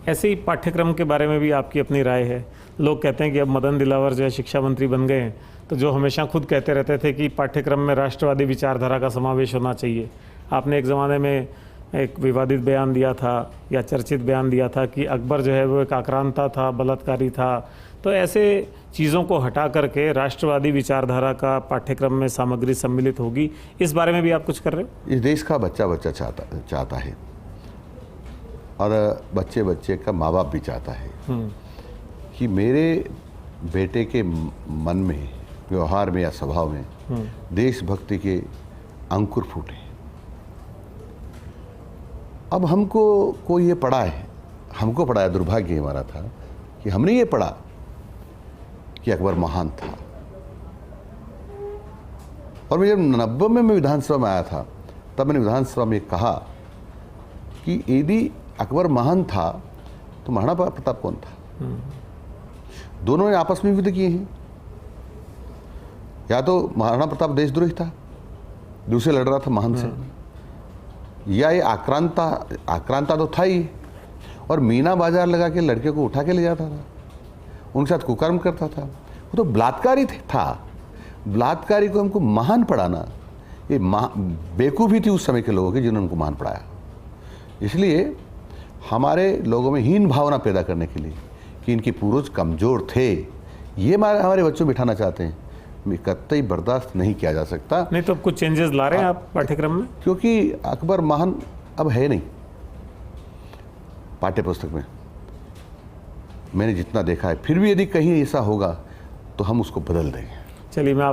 ऐसे ही पाठ्यक्रम के बारे में भी आपकी अपनी राय है। लोग कहते हैं कि अब मदन दिलावर जो है शिक्षा मंत्री बन गए हैं, तो जो हमेशा खुद कहते रहते थे कि पाठ्यक्रम में राष्ट्रवादी विचारधारा का समावेश होना चाहिए। आपने एक ज़माने में एक विवादित बयान दिया था या चर्चित बयान दिया था कि अकबर जो है वो एक आक्रांता था, बलात्कारी था। तो ऐसे चीज़ों को हटा करके राष्ट्रवादी विचारधारा का पाठ्यक्रम में सामग्री सम्मिलित होगी, इस बारे में भी आप कुछ कर रहे हो? इस देश का बच्चा बच्चा चाहता है और बच्चे बच्चे का माँ बाप भी चाहता है कि मेरे बेटे के मन में, व्यवहार में या स्वभाव में देशभक्ति के अंकुर फूटे। अब हमको कोई ये पढ़ा है, हमको पढ़ाया, दुर्भाग्य हमारा था कि हमने ये पढ़ा कि अकबर महान था। और मैं जब 90 में मैं विधानसभा में आया था, तब मैंने विधानसभा में कहा कि यदि अकबर महान था तो महाराणा प्रताप कौन था? दोनों ने आपस में युद्ध किए हैं। या तो महाराणा प्रताप देशद्रोही था, दूसरे लड़ रहा था महान से, या ये आक्रांता तो था ही, और मीना बाजार लगा के लड़के को उठा के ले जाता था, उनके साथ कुकर्म करता था। वो तो बलात्कारी था। बलात्कारी को हमको महान पढ़ाना, ये बेवकूफ़ी थी उस समय के लोगों की जिन्होंने उनको महान पढ़ाया। इसलिए हमारे लोगों में हीन भावना पैदा करने के लिए कि इनके पूर्वज कमज़ोर थे, ये हमारे बच्चों में बिठाना चाहते हैं, कतई बर्दाश्त नहीं किया जा सकता। नहीं तो कुछ चेंजेस ला रहे हैं आप पाठ्यक्रम में? क्योंकि अकबर महान अब है नहीं पाठ्य पुस्तक में, मैंने जितना देखा है। फिर भी यदि कहीं ऐसा होगा तो हम उसको बदल देंगे। चलिए, मैं